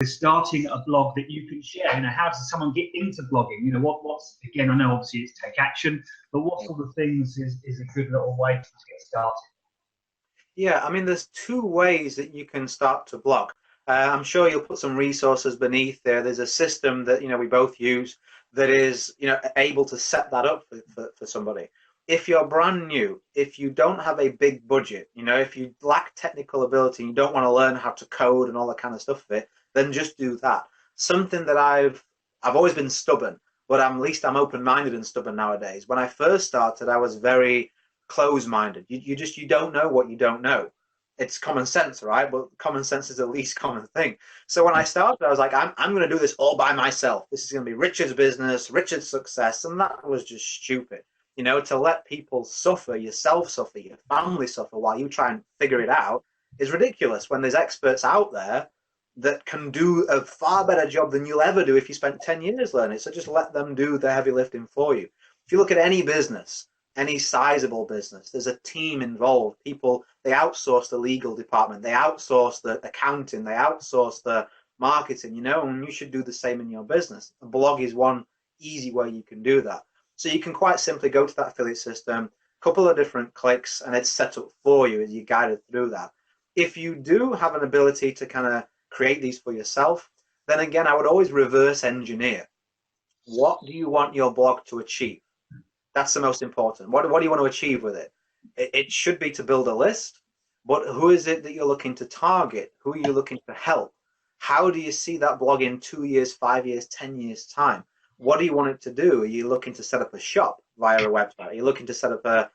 starting a blog that you can share? You know, how does someone get into blogging? You know, what's, again, I know obviously it's take action, but what sort of things is a good little way to get started? Yeah, I mean, there's two ways that you can start to blog. I'm sure you'll put some resources beneath there. There's a system that we both use that is able to set that up for somebody. If you're brand new, if you don't have a big budget, if you lack technical ability and you don't want to learn how to code and all that kind of stuff of it, then just do that. Something that I've always been stubborn, but at least I'm open-minded and stubborn nowadays. When I first started, I was very close-minded. You don't know what you don't know. It's common sense, right? But common sense is the least common thing. So when I started, I was like, I'm going to do this all by myself. This is going to be Richard's business, Richard's success, and that was just stupid. To let people suffer, yourself suffer, your family suffer while you try and figure it out is ridiculous when there's experts out there that can do a far better job than you'll ever do if you spent 10 years learning. So just let them do the heavy lifting for you. If you look at any business, any sizable business, there's a team involved. People, they outsource the legal department, they outsource the accounting, they outsource the marketing, and you should do the same in your business. A blog is one easy way you can do that. So you can quite simply go to that affiliate system, a couple of different clicks, and it's set up for you as you're guided through that. If you do have an ability to kind of create these for yourself, then again, I would always reverse engineer. What do you want your blog to achieve? That's the most important. What do you want to achieve with it? It should be to build a list, but who is it that you're looking to target? Who are you looking to help? How do you see that blog in 2 years, 5 years, 10 years time? What do you want it to do? Are you looking to set up a shop via a website? Are you looking to set up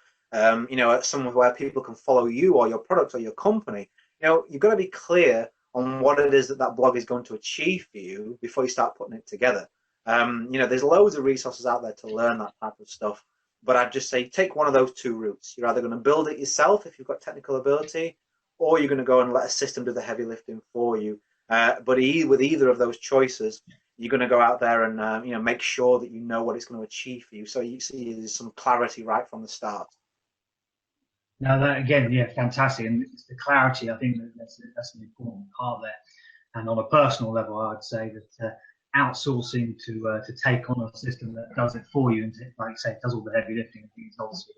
somewhere where people can follow you or your product or your company? You've got to be clear on what it is that blog is going to achieve for you before you start putting it together. There's loads of resources out there to learn that type of stuff, but I'd just say take one of those two routes. You're either going to build it yourself if you've got technical ability, or you're going to go and let a system do the heavy lifting for you. But with either of those choices, you're going to go out there and make sure that you know what it's going to achieve for you, so you see there's some clarity right from the start. Now that again, yeah, fantastic, and it's the clarity. I think that's an important part there. And on a personal level, I'd say that outsourcing to take on a system that does it for you and, like I say, does all the heavy lifting, I think it's obviously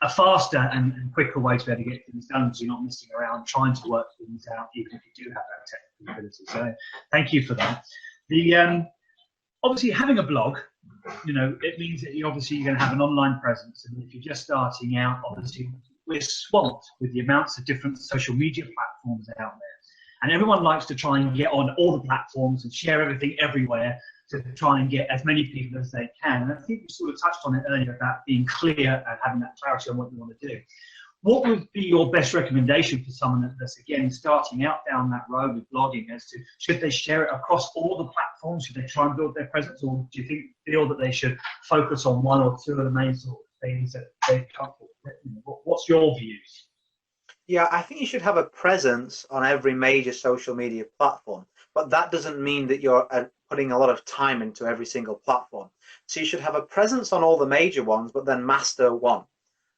a faster and quicker way to be able to get things done, so you're not messing around trying to work things out, even if you do have that technical ability. So thank you for that. The obviously having a blog, it means that you're going to have an online presence, and if you're just starting out, obviously we're swamped with the amounts of different social media platforms out there. And everyone likes to try and get on all the platforms and share everything everywhere to try and get as many people as they can. And I think you sort of touched on it earlier about being clear and having that clarity on what you want to do. What would be your best recommendation for someone that's, again, starting out down that road with blogging as to, should they share it across all the platforms? Should they try and build their presence? Or do you feel that they should focus on one or two of the main sort of things that they're comfortable with? What's your views? Yeah, I think you should have a presence on every major social media platform, but that doesn't mean that you're putting a lot of time into every single platform. So you should have a presence on all the major ones, but then master one.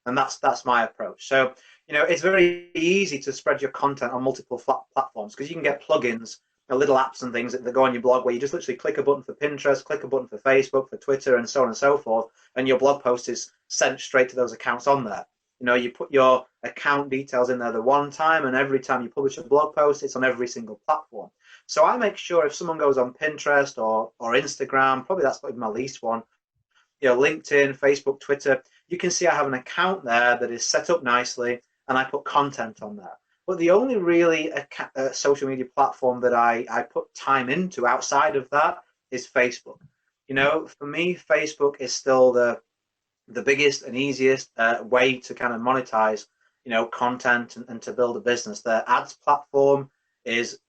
And that's my approach. So, it's very easy to spread your content on multiple platforms because you can get plugins, little apps and things that go on your blog where you just literally click a button for Pinterest, click a button for Facebook, for Twitter, and so on and so forth, and your blog post is sent straight to those accounts on there. You put your account details in there the one time, and every time you publish a blog post, it's on every single platform. So I make sure if someone goes on Pinterest or Instagram, probably that's probably my least one, LinkedIn, Facebook, Twitter, you can see I have an account there that is set up nicely, and I put content on there. But the only really social media platform that I put time into outside of that is Facebook. For me, Facebook is still the biggest and easiest way to kind of monetize, content and to build a business. The ads platform is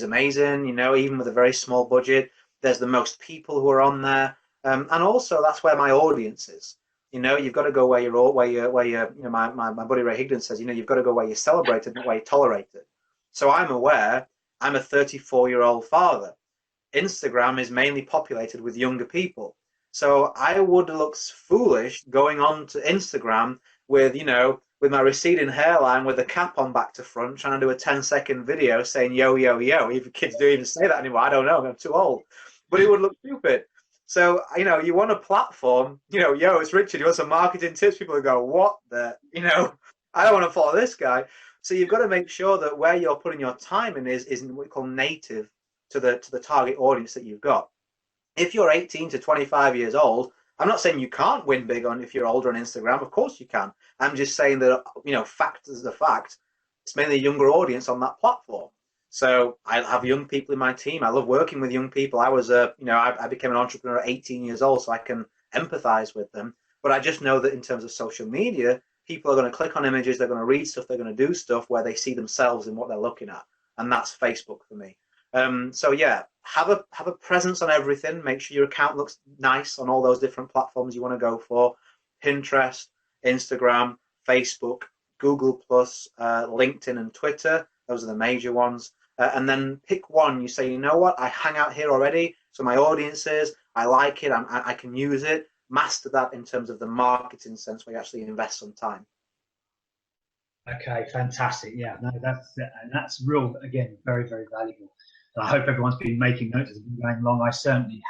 amazing, even with a very small budget. There's the most people who are on there, and also that's where my audience is. You've got to go where my buddy Ray Higdon says, you've got to go where you're celebrated, not where you're tolerated. So I'm aware I'm a 34-year-old father. Instagram is mainly populated with younger people. So I would look foolish going on to Instagram with, with my receding hairline with the cap on back to front, trying to do a 10-second video saying yo, yo, yo. Even kids do even say that anymore. I don't know. I'm too old. But it would look stupid. So, you want a platform, yo, it's Richard. You want some marketing tips? People will go, what the, I don't want to follow this guy. So you've got to make sure that where you're putting your time in is what we call native to the target audience that you've got. If you're 18 to 25 years old, I'm not saying you can't win big on if you're older on Instagram. Of course you can. I'm just saying that, fact is the fact. It's mainly a younger audience on that platform. So I have young people in my team. I love working with young people. I was I became an entrepreneur at 18 years old, so I can empathize with them. But I just know that in terms of social media, people are going to click on images, they're going to read stuff, they're going to do stuff where they see themselves in what they're looking at. And that's Facebook for me. So yeah, have a presence on everything. Make sure your account looks nice on all those different platforms you want to go for. Pinterest, Instagram, Facebook, Google+, LinkedIn and Twitter. Those are the major ones. And then pick one. You say, you know what, I hang out here already, so my audience is, I like it, I can use it. Master that in terms of the marketing sense, where you actually invest some time. Okay, fantastic. Yeah, no, that's real, again, very, very valuable. I hope everyone's been making notes as we've been going along. I certainly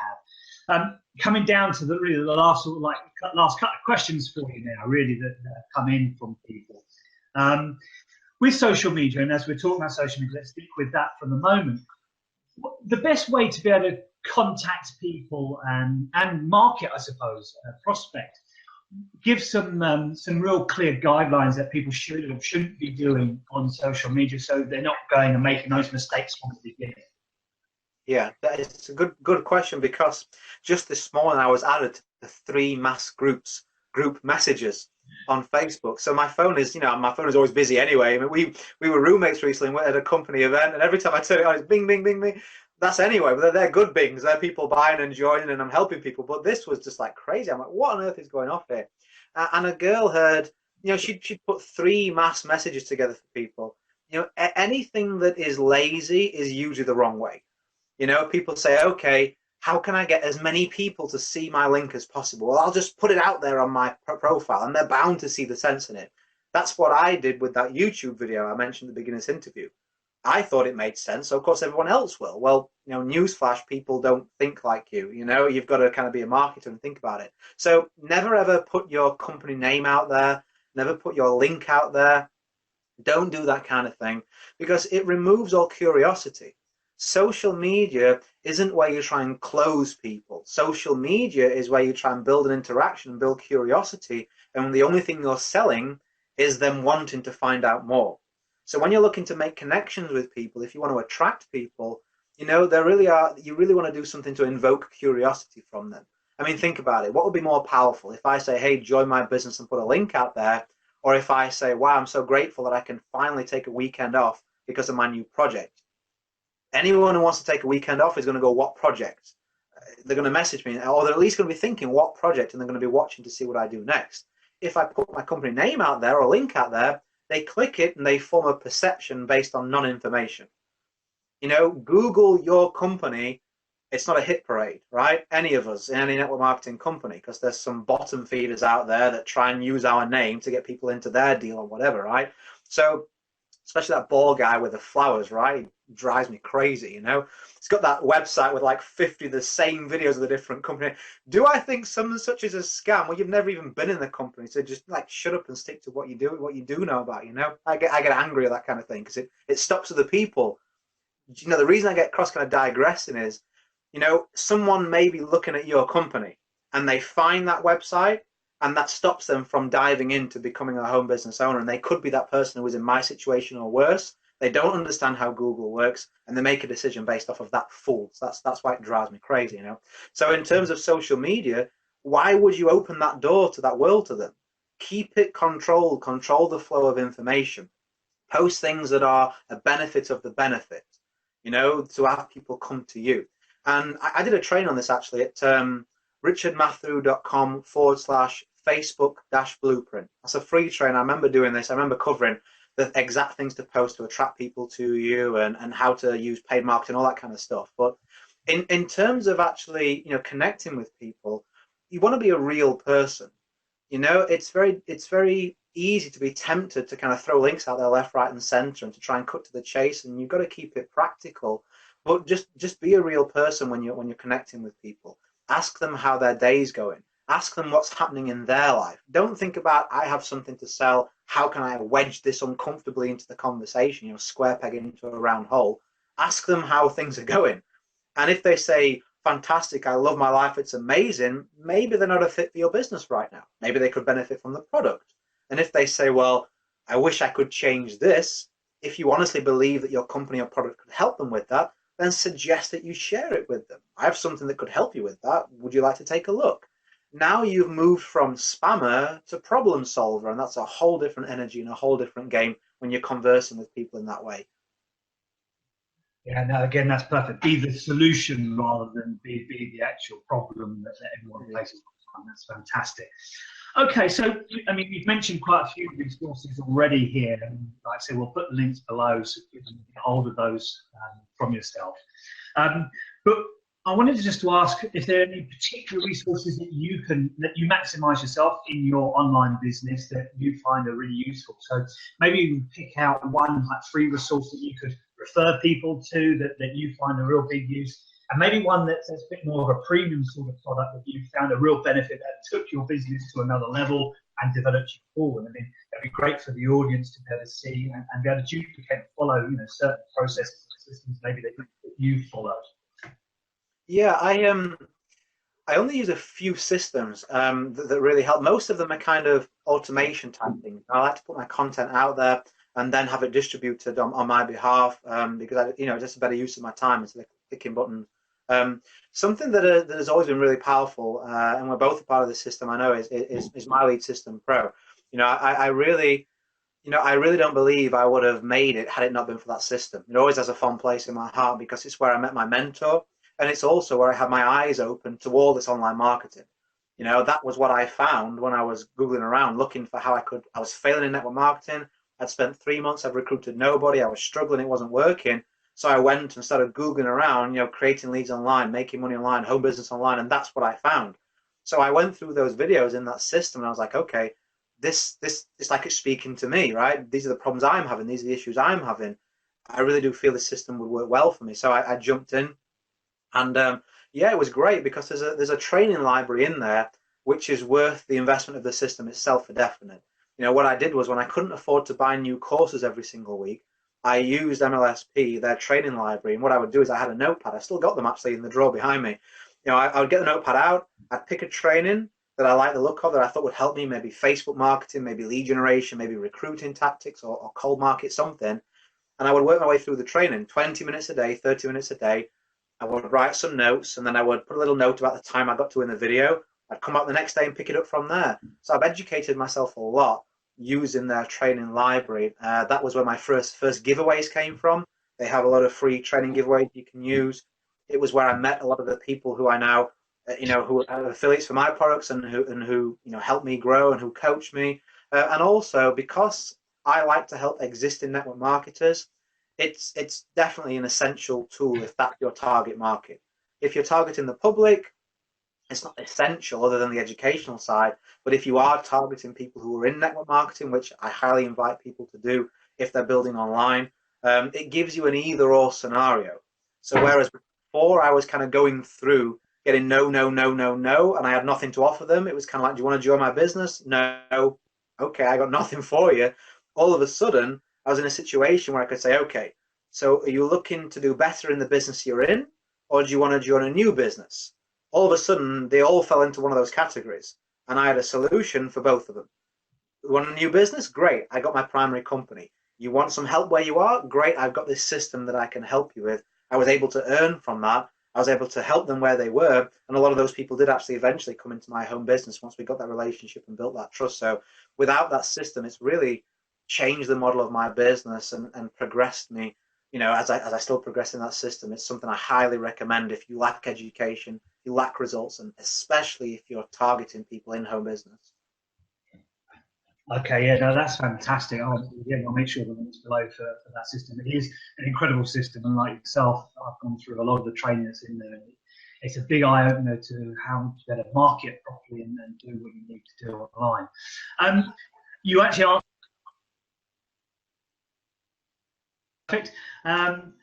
have. Coming down to the last couple of questions for you now, really, that have come in from people. With social media, and as we're talking about social media, let's stick with that for the moment. The best way to be able to contact people and market, I suppose, prospect, give some real clear guidelines that people should or shouldn't be doing on social media, so they're not going and making those mistakes from the beginning. Yeah, that is a good question, because just this morning I was added to the 3 mass group messages on Facebook. So my phone is always busy anyway. I mean, we were roommates recently and went at a company event, and every time I turn it on, it's bing, bing, bing, bing. That's anyway, but they're good bings. They're people buying and joining, and I'm helping people. But this was just like crazy. I'm like, what on earth is going off here? And a girl had, she'd put 3 mass messages together for people. Anything that is lazy is usually the wrong way. People say, okay, how can I get as many people to see my link as possible? Well, I'll just put it out there on my profile, and they're bound to see the sense in it. That's what I did with that YouTube video I mentioned at the beginning of this interview. I thought it made sense, so of course everyone else will. Well, newsflash, people don't think like you. You've got to kind of be a marketer and think about it. So never ever put your company name out there. Never put your link out there. Don't do that kind of thing, because it removes all curiosity. Social media isn't where you try and close people. Social media is where you try and build an interaction and build curiosity, and the only thing you're selling is them wanting to find out more. So when you're looking to make connections with people, if you want to attract people, you really want to do something to invoke curiosity from them. I mean, think about it. What would be more powerful if I say, hey, join my business and put a link out there, or if I say, wow, I'm so grateful that I can finally take a weekend off because of my new project? Anyone who wants to take a weekend off is going to go, what project? They're going to message me, or they're at least going to be thinking, what project? And they're going to be watching to see what I do next. If I put my company name out there or a link out there, they click it and they form a perception based on non-information. Google your company. It's not a hit parade, right? Any of us in any network marketing company, because there's some bottom feeders out there that try and use our name to get people into their deal or whatever, right? So especially that ball guy with the flowers, right? He drives me crazy, It's got that website with like 50 the same videos of the different company. Do I think some and such is a scam? Well, you've never even been in the company, so just like shut up and stick to what you do know about, I get angry at that kind of thing, because it stops other people. The reason I get cross kind of digressing is, someone may be looking at your company and they find that website, and that stops them from diving into becoming a home business owner. And they could be that person who is in my situation or worse. They don't understand how Google works, and they make a decision based off of that fool. So that's why it drives me crazy, So in terms of social media, why would you open that door to that world to them? Keep it controlled. Control the flow of information. Post things that are a benefit of the benefit, to have people come to you. And I did a training on this actually at richardmatharoo.com/Facebook-blueprint. That's a free training. I remember doing this. I remember covering the exact things to post to attract people to you, and how to use paid marketing, all that kind of stuff. But in terms of actually, connecting with people, you want to be a real person. It's very easy to be tempted to kind of throw links out there left, right, and center and to try and cut to the chase. And you've got to keep it practical, but just be a real person when you're connecting with people. Ask them how their day's going. Ask them what's happening in their life. Don't think about, I have something to sell, how can I wedge this uncomfortably into the conversation, square peg into a round hole. Ask them how things are going. And if they say, fantastic, I love my life, it's amazing, maybe they're not a fit for your business right now. Maybe they could benefit from the product. And if they say, well, I wish I could change this, if you honestly believe that your company or product could help them with that, then suggest that you share it with them. I have something that could help you with that. Would you like to take a look? Now you've moved from spammer to problem solver, and that's a whole different energy and a whole different game when you're conversing with people in that way. Yeah, no, again, that's perfect. Be the solution rather than be the actual problem that everyone faces. That's fantastic. Okay, so I mean, you've mentioned quite a few resources already here, and like I say, we'll put links below so you can get hold of those from yourself. But I wanted just to ask if there are any particular resources that you maximise yourself in your online business that you find are really useful. So maybe you can pick out one like free resource that you could refer people to that you find a real big use, and maybe one that's a bit more of a premium sort of product that you found a real benefit that took your business to another level and developed you forward. I mean, that'd be great for the audience to be able to see and be able to duplicate and follow, certain processes and systems maybe that you followed. Yeah, I only use a few systems that really help. Most of them are kind of automation type things. I like to put my content out there and then have it distributed on my behalf because just a better use of my time instead of clicking buttons. Something that has always been really powerful, and we're both a part of the system, I know, is My Lead System Pro. I really don't believe I would have made it had it not been for that system. It always has a fond place in my heart because it's where I met my mentor, and it's also where I had my eyes open to all this online marketing. That was what I found when I was Googling around, looking for how I was failing in network marketing. I'd spent 3 months, I'd recruited nobody, I was struggling, it wasn't working. So I went and started Googling around, creating leads online, making money online, home business online, and that's what I found. So I went through those videos in that system and I was like, okay, this it's like it's speaking to me, right? These are the problems I'm having, these are the issues I'm having. I really do feel this system would work well for me. So I jumped in, and yeah, it was great because there's a training library in there which is worth the investment of the system itself for definite. What I did was when I couldn't afford to buy new courses every single week, I used MLSP, their training library, and what I would do is I had a notepad. I still got them actually in the drawer behind me. I would get the notepad out, I'd pick a training that I like the look of, that I thought would help me, maybe Facebook marketing, maybe lead generation, maybe recruiting tactics or cold market something, and I would work my way through the training, 20 minutes a day, 30 minutes a day. I would write some notes, and then I would put a little note about the time I got to in the video. I'd come out the next day and pick it up from there. So I've educated myself a lot using their training library. That was where my first giveaways came from. They have a lot of free training giveaways you can use. It was where I met a lot of the people who I now, who are affiliates for my products and who help me grow and who coach me. And also because I like to help existing network marketers, it's definitely an essential tool if that's your target market. If you're targeting the public, it's not essential other than the educational side. But if you are targeting people who are in network marketing, which I highly invite people to do if they're building online, it gives you an either or scenario. So whereas before I was kind of going through getting no, and I had nothing to offer them, it was kind of like, do you want to join my business? No. Okay, I got nothing for you. All of a sudden, I was in a situation where I could say, okay, so are you looking to do better in the business you're in, or do you want to join a new business? All of a sudden, they all fell into one of those categories, and I had a solution for both of them. You want a new business? Great, I got my primary company. You want some help where you are? Great, I've got this system that I can help you with. I was able to earn from that. I was able to help them where they were, and a lot of those people did actually eventually come into my home business once we got that relationship and built that trust. So without that system, it's really changed the model of my business and progressed me. As I still progress in that system, it's something I highly recommend if you lack education, you lack results, and especially if you're targeting people in home business. Okay, yeah, no, that's fantastic. I'll make sure the links below for that system. It is an incredible system, and like yourself, I've gone through a lot of the training that's in there. It's a big eye opener to how to better market properly and do what you need to do online. You actually asked. Perfect. And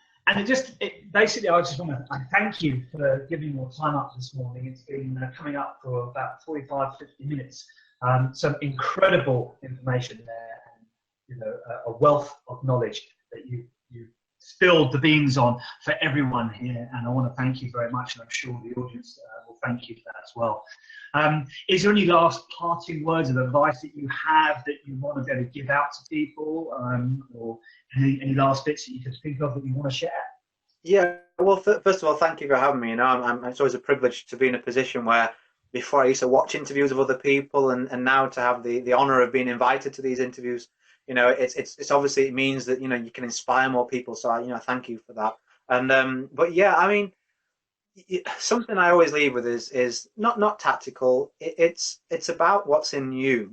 basically, I just want to thank you for giving your time up this morning. It's been coming up for about 45, 50 minutes. Some incredible information there, and a wealth of knowledge that you spilled the beans on for everyone here. And I want to thank you very much, and I'm sure the audience will thank you for that as well. Is there any last parting words of advice that you have that you want to be able to give out to people, or any last bits that you can think of that you want to share? Yeah, well, first of all, thank you for having me. It's always a privilege to be in a position where before I used to watch interviews of other people, and now to have the honor of being invited to these interviews. It's obviously, it means that you can inspire more people. So I thank you for that. And but yeah, I mean, something I always leave with is not tactical. It's about what's in you.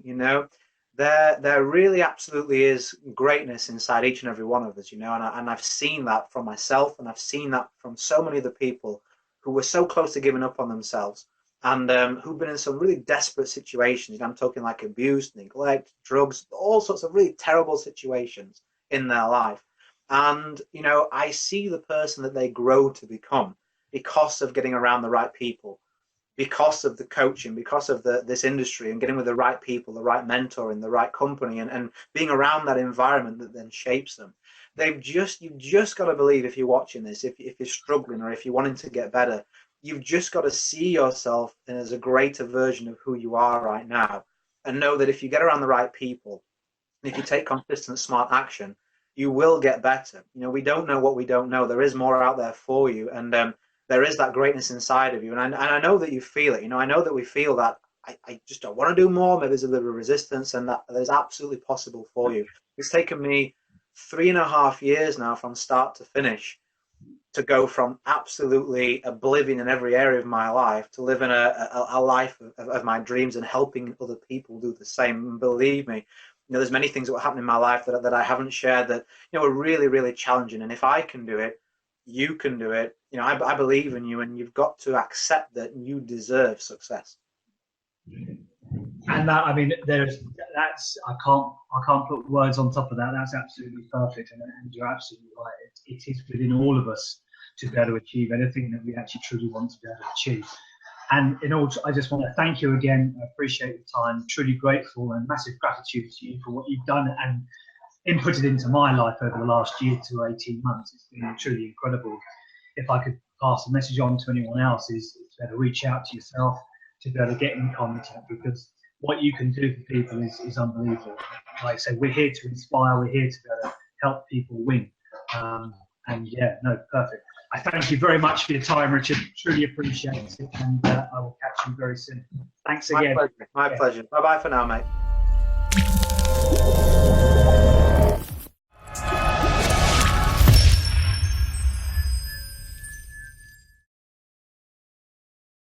There really absolutely is greatness inside each and every one of us. And I've seen that from myself, and I've seen that from so many other people who were so close to giving up on themselves, and who've been in some really desperate situations. I'm talking like abuse, neglect, drugs, all sorts of really terrible situations in their life. And I see the person that they grow to become because of getting around the right people, because of the coaching, because of this industry, and getting with the right people, the right mentor in the right company, and being around that environment that then shapes them. You've just got to believe, if you're watching this, if you're struggling, or if you're wanting to get better, you've just got to see yourself as a greater version of who you are right now, and know that if you get around the right people, and if you take consistent, smart action, you will get better. We don't know what we don't know. There is more out there for you, and there is that greatness inside of you. And I know that you feel it. I know that we feel that I just don't want to do more. Maybe there's a little resistance, and that is absolutely possible for you. It's taken me 3.5 years now from start to finish to go from absolutely oblivion in every area of my life to living a life of my dreams and helping other people do the same. And believe me, there's many things that were happening in my life that I haven't shared that were really, really challenging. And if I can do it, you can do it. I believe in you, and you've got to accept that you deserve success. And that, I mean, I can't put words on top of that. That's absolutely perfect, and you're absolutely right. It is within all of us to be able to achieve anything that we actually truly want to be able to achieve. And I just want to thank you again. I appreciate your time. Truly grateful, and massive gratitude to you for what you've done and inputted into my life over the last year to 18 months. It's been truly incredible. If I could pass a message on to anyone else, is to be able to reach out to yourself, to be able to get in contact, because what you can do for people is unbelievable. Like I say, we're here to inspire, we're here to be able to help people win. And yeah, no, perfect. I thank you very much for your time, Richard. Truly appreciate it, and I will catch you very soon. Thanks again. My pleasure. Bye-bye for now, mate.